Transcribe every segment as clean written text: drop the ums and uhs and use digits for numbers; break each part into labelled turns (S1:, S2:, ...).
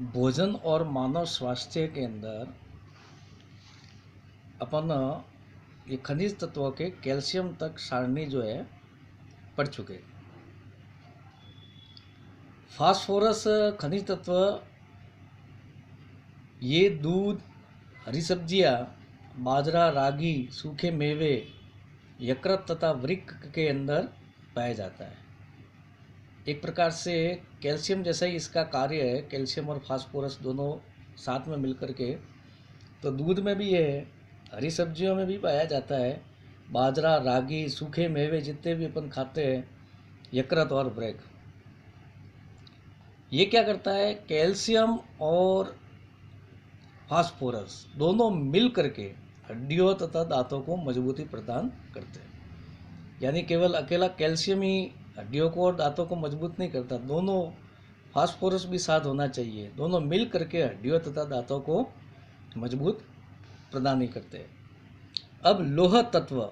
S1: भोजन और मानव स्वास्थ्य के अंदर अपन ये खनिज तत्वों के कैल्शियम तक सारणी जो है पढ़ चुके। फास्फोरस खनिज तत्व ये दूध, हरी सब्जियाँ, बाजरा, रागी, सूखे मेवे, यकृत तथा वृक्क के अंदर पाया जाता है। एक प्रकार से कैल्शियम जैसा ही इसका कार्य है, कैल्शियम और फास्फोरस दोनों साथ में मिलकर के। तो दूध में भी है, हरी सब्जियों में भी पाया जाता है, बाजरा, रागी, सूखे मेवे जितने भी अपन खाते हैं, यकृत और वृक्क। ये क्या करता है, कैल्शियम और फास्फोरस दोनों मिल करके हड्डियों तथा दांतों को मजबूती प्रदान करते हैं। यानी केवल अकेला कैल्शियम ही हड्डियों को और दांतों को मजबूत नहीं करता, दोनों फास्फोरस भी साथ होना चाहिए। दोनों मिल करके हड्डियों तथा दांतों को मजबूत प्रदान नहीं करते। अब लोह तत्व,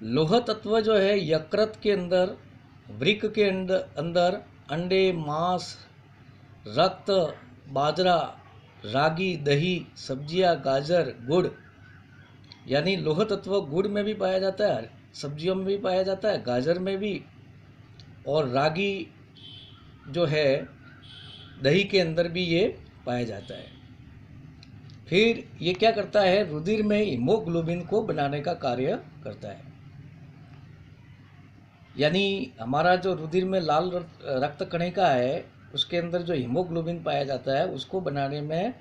S1: लोह तत्व जो है यकृत के अंदर, वृक्क के अंदर अंडे, मांस, रक्त, बाजरा, रागी, दही, सब्जियां, गाजर, गुड़, यानी लोह तत्व गुड़ में भी पाया जाता है, सब्जियों में भी पाया जाता है, गाजर में भी, और रागी जो है दही के अंदर भी ये पाया जाता है। फिर ये क्या करता है, रुधिर में हीमोग्लोबिन को बनाने का कार्य करता है। यानी हमारा जो रुधिर में लाल रक्त कणिका है उसके अंदर जो हीमोग्लोबिन पाया जाता है उसको बनाने में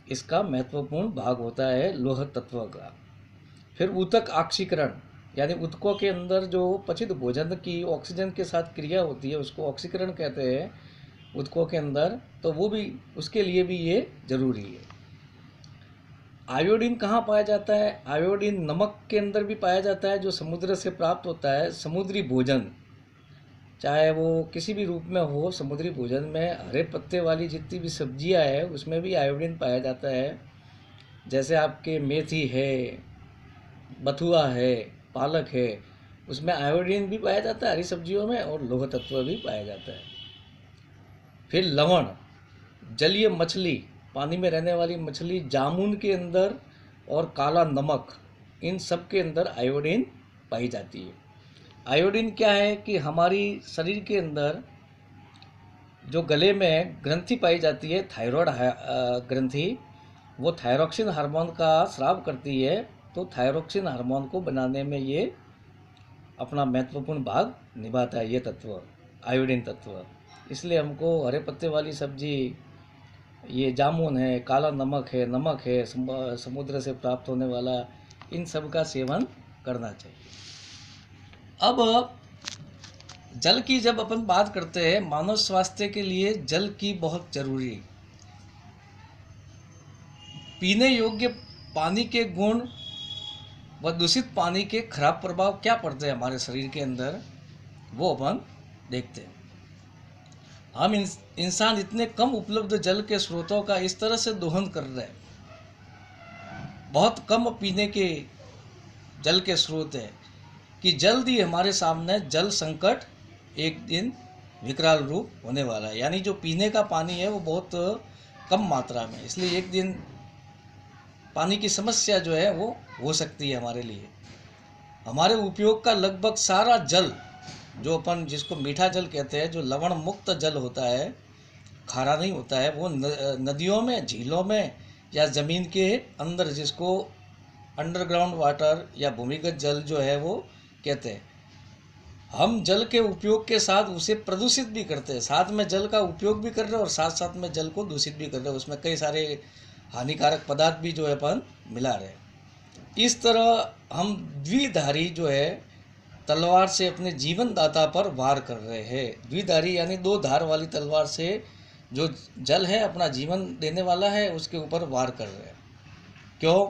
S1: इसका महत्वपूर्ण भाग होता है लोह तत्व का। फिर ऊतक ऑक्सीकरण, यानी ऊतकों के अंदर जो पचित भोजन की ऑक्सीजन के साथ क्रिया होती है उसको ऑक्सीकरण कहते हैं ऊतकों के अंदर, तो वो भी, उसके लिए भी ये जरूरी है। आयोडीन कहाँ पाया जाता है, आयोडीन नमक के अंदर भी पाया जाता है जो समुद्र से प्राप्त होता है। समुद्री भोजन चाहे वो किसी भी रूप में हो, समुद्री भोजन में हरे पत्ते वाली जितनी भी सब्जियां है उसमें भी आयोडीन पाया जाता है। जैसे आपके मेथी है, बथुआ है, पालक है, उसमें आयोडीन भी पाया जाता है हरी सब्जियों में, और लोह तत्व भी पाया जाता है। फिर लवण, जलीय मछली, पानी में रहने वाली मछली, जामुन के अंदर, और काला नमक, इन सब के अंदर आयोडीन पाई जाती है। आयोडीन क्या है कि हमारी शरीर के अंदर जो गले में ग्रंथि पाई जाती है, थायराइड ग्रंथि, वो थायरोक्सिन हार्मोन का स्राव करती है। तो थायरोक्सिन हार्मोन को बनाने में ये अपना महत्वपूर्ण भाग निभाता है, ये तत्व, आयोडीन तत्व। इसलिए हमको हरे पत्ते वाली सब्जी, ये जामुन है, काला नमक है, समुद्र से प्राप्त होने वाला, इन सब का सेवन करना चाहिए। अब जल की जब अपन बात करते हैं, मानव स्वास्थ्य के लिए जल की बहुत जरूरी, पीने योग्य पानी के गुण व दूषित पानी के खराब प्रभाव क्या पड़ते हैं हमारे शरीर के अंदर, वो अपन देखते हैं। हम इंसान इतने कम उपलब्ध जल के स्रोतों का इस तरह से दोहन कर रहे हैं, बहुत कम पीने के जल के स्रोत है कि जल्द ही हमारे सामने जल संकट एक दिन विकराल रूप होने वाला है। यानी जो पीने का पानी है वो बहुत कम मात्रा में, इसलिए एक दिन पानी की समस्या जो है वो हो सकती है हमारे लिए। हमारे उपयोग का लगभग सारा जल, जो अपन जिसको मीठा जल कहते हैं, जो लवण मुक्त जल होता है, खारा नहीं होता है, वो नदियों में, झीलों में, या ज़मीन के अंदर, जिसको अंडरग्राउंड वाटर या भूमिगत जल जो है वो कहते हैं। हम जल के उपयोग के साथ उसे प्रदूषित भी करते हैं, साथ में जल का उपयोग भी कर रहे हैं और साथ साथ में जल को दूषित भी कर रहे हैं, उसमें कई सारे हानिकारक पदार्थ भी जो है अपन मिला रहे हैं। इस तरह हम द्विधारी जो है तलवार से अपने जीवन दाता पर वार कर रहे हैं। द्विधारी यानी दो धार वाली तलवार से जो जल है, अपना जीवन देने वाला है, उसके ऊपर वार कर रहे हैं। क्यों?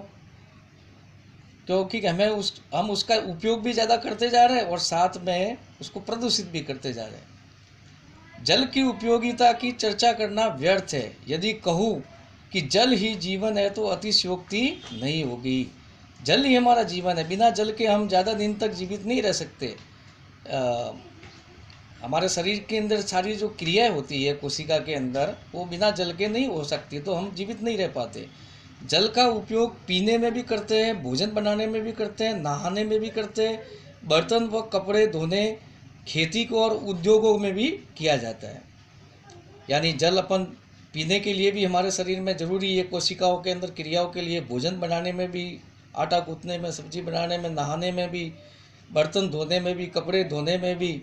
S1: क्योंकि हम उसका उपयोग भी ज़्यादा करते जा रहे हैं और साथ में उसको प्रदूषित भी करते जा रहे हैं। जल की उपयोगिता की चर्चा करना व्यर्थ है। यदि कहूँ कि जल ही जीवन है तो अतिशयोक्ति नहीं होगी। जल ही हमारा जीवन है, बिना जल के हम ज़्यादा दिन तक जीवित नहीं रह सकते। हमारे शरीर के अंदर सारी जो क्रियाएं होती है कोशिका के अंदर, वो बिना जल के नहीं हो सकती, तो हम जीवित नहीं रह पाते। जल का उपयोग पीने में भी करते हैं, भोजन बनाने में भी करते हैं, नहाने में भी करते हैं, बर्तन व कपड़े धोने, खेती को और उद्योगों में भी किया जाता है। यानी जल अपन पीने के लिए भी हमारे शरीर में ज़रूरी है, कोशिकाओं के अंदर क्रियाओं के लिए, भोजन बनाने में भी, आटा गूंथने में, सब्जी बनाने में, नहाने में भी, बर्तन धोने में भी, कपड़े धोने में भी,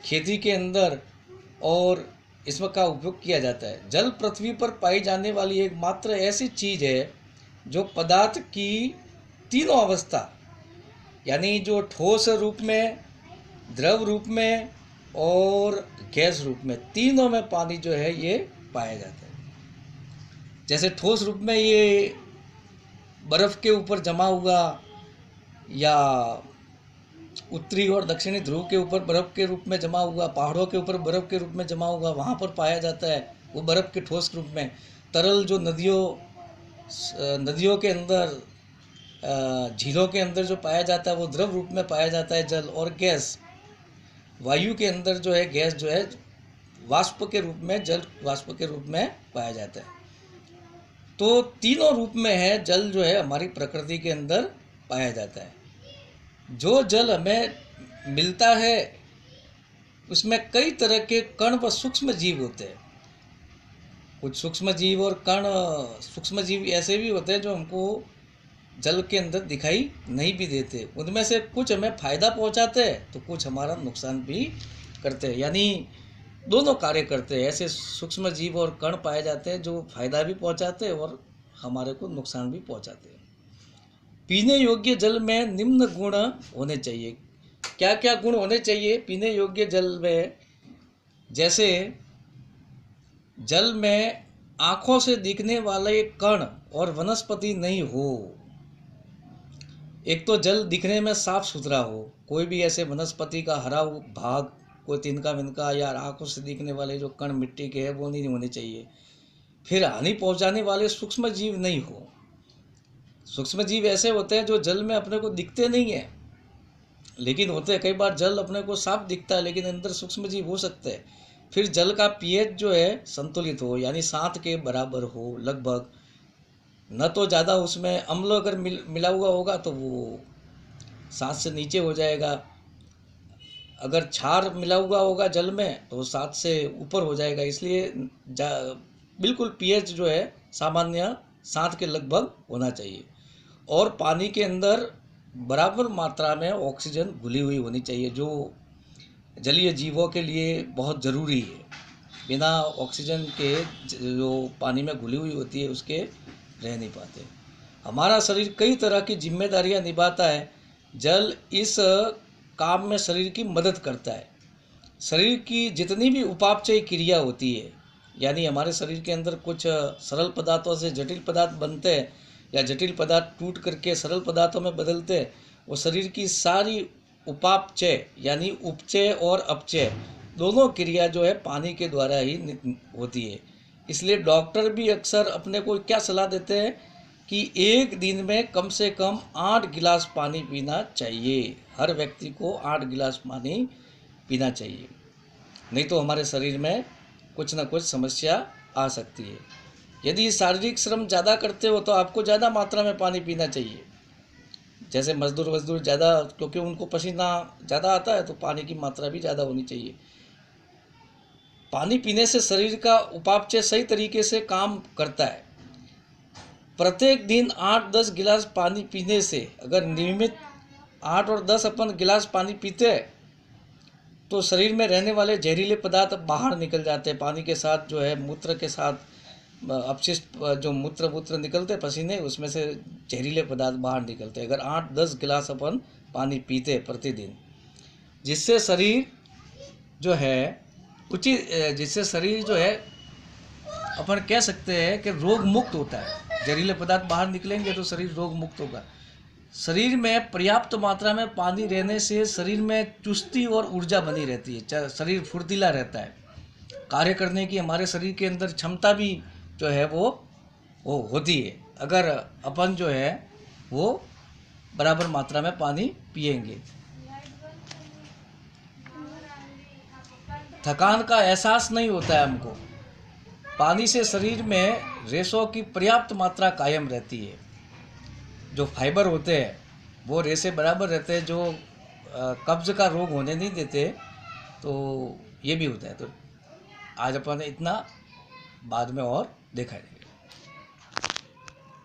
S1: खेती के अंदर, और इसमें का उपयोग किया जाता है। जल पृथ्वी पर पाई जाने वाली एकमात्र ऐसी चीज़ है जो पदार्थ की तीनों अवस्था, यानी जो ठोस रूप में, द्रव रूप में और गैस रूप में, तीनों में पानी जो है ये पाया जाता है। जैसे ठोस रूप में ये बर्फ़ के ऊपर जमा हुआ, या उत्तरी और दक्षिणी ध्रुव के ऊपर बर्फ़ के रूप में जमा हुआ, पहाड़ों के ऊपर बर्फ़ के रूप में जमा हुआ, वहाँ पर पाया जाता है वो बर्फ़ के ठोस रूप में। तरल जो नदियों के अंदर, झीलों के अंदर जो पाया जाता है वो द्रव रूप में पाया जाता है जल। और गैस, वायु के अंदर जो है गैस जो है वाष्प के रूप में, जल वाष्प के रूप में पाया जाता है। तो तीनों रूप में है जल जो है हमारी प्रकृति के अंदर पाया जाता है। जो जल हमें मिलता है उसमें कई तरह के कण व सूक्ष्म जीव होते हैं। कुछ सूक्ष्म जीव और कण, सूक्ष्म जीव ऐसे भी होते हैं जो हमको जल के अंदर दिखाई नहीं भी देते। उनमें से कुछ हमें फ़ायदा पहुंचाते हैं तो कुछ हमारा नुकसान भी करते हैं, यानी दोनों कार्य करते हैं। ऐसे सूक्ष्म जीव और कण पाए जाते हैं जो फ़ायदा भी पहुंचाते हैं और हमारे को नुकसान भी पहुंचाते हैं। पीने योग्य जल में निम्न गुण होने चाहिए। क्या क्या गुण होने चाहिए पीने योग्य जल में? जैसे जल में आँखों से दिखने वाले कण और वनस्पति नहीं हो। एक तो जल दिखने में साफ सुथरा हो, कोई भी ऐसे वनस्पति का हरा भाग, कोई तिनका विनका या आँखों से दिखने वाले जो कण मिट्टी के हैं वो नहीं होने चाहिए। फिर हानि पहुंचाने वाले सूक्ष्म जीव नहीं हो। सूक्ष्म जीव ऐसे होते हैं जो जल में अपने को दिखते नहीं है, लेकिन होते हैं कई बार जल अपने को साफ दिखता है लेकिन अंदर सूक्ष्म जीव हो सकते हैं। फिर जल का पीएच जो है संतुलित हो, यानी 7 के बराबर हो लगभग, न तो ज़्यादा उसमें अम्ल अगर मिला हुआ होगा तो वो 7 से नीचे हो जाएगा, अगर क्षार मिला हुआ होगा जल में तो 7 से ऊपर हो जाएगा। इसलिए बिल्कुल पीएच जो है सामान्य 7 के लगभग होना चाहिए। और पानी के अंदर बराबर मात्रा में ऑक्सीजन घुली हुई होनी चाहिए, जो जलीय जीवों के लिए बहुत ज़रूरी है। बिना ऑक्सीजन के जो पानी में घुली हुई होती है उसके रह नहीं पाते। हमारा शरीर कई तरह की जिम्मेदारियां निभाता है। जल इस काम में शरीर की मदद करता है। शरीर की जितनी भी उपापचय क्रिया होती है, यानी हमारे शरीर के अंदर कुछ सरल पदार्थों से जटिल पदार्थ बनते हैं या जटिल पदार्थ टूट करके सरल पदार्थों में बदलते हैं, वो शरीर की सारी उपापचय यानी उपचय और अपचय दोनों क्रिया जो है पानी के द्वारा ही होती है। इसलिए डॉक्टर भी अक्सर अपने को क्या सलाह देते हैं कि एक दिन में कम से कम 8 गिलास पानी पीना चाहिए। हर व्यक्ति को 8 गिलास पानी पीना चाहिए, नहीं तो हमारे शरीर में कुछ ना कुछ समस्या आ सकती है। यदि शारीरिक श्रम ज़्यादा करते हो तो आपको ज़्यादा मात्रा में पानी पीना चाहिए। जैसे मजदूर ज़्यादा, क्योंकि उनको पसीना ज़्यादा आता है तो पानी की मात्रा भी ज़्यादा होनी चाहिए। पानी पीने से शरीर का उपापचय सही तरीके से काम करता है। प्रत्येक दिन 8-10 गिलास पानी पीने से, अगर नियमित 8 और 10 अपन गिलास पानी पीते हैं तो शरीर में रहने वाले जहरीले पदार्थ बाहर निकल जाते हैं। पानी के साथ जो है मूत्र के साथ अपशिष्ट जो मूत्र निकलते पसीने, उसमें से जहरीले पदार्थ बाहर निकलते हैं। अगर 8-10 गिलास अपन पानी पीते प्रतिदिन, जिससे शरीर जो है जिससे शरीर जो है अपन कह सकते हैं कि रोग मुक्त होता है। जहरीले पदार्थ बाहर निकलेंगे तो शरीर रोग मुक्त होगा। शरीर में पर्याप्त मात्रा में पानी रहने से शरीर में चुस्ती और ऊर्जा बनी रहती है, शरीर फुर्तीला रहता है। कार्य करने की हमारे शरीर के अंदर क्षमता भी जो है वो होती है, अगर अपन जो है वो बराबर मात्रा में पानी पिएंगे। थकान का एहसास नहीं होता है हमको। पानी से शरीर में रेशों की पर्याप्त मात्रा कायम रहती है। जो फाइबर होते हैं वो रेशे बराबर रहते हैं, जो कब्ज का रोग होने नहीं देते। तो ये भी होता है। तो आज अपन इतना, बाद में और देखा जाएगा।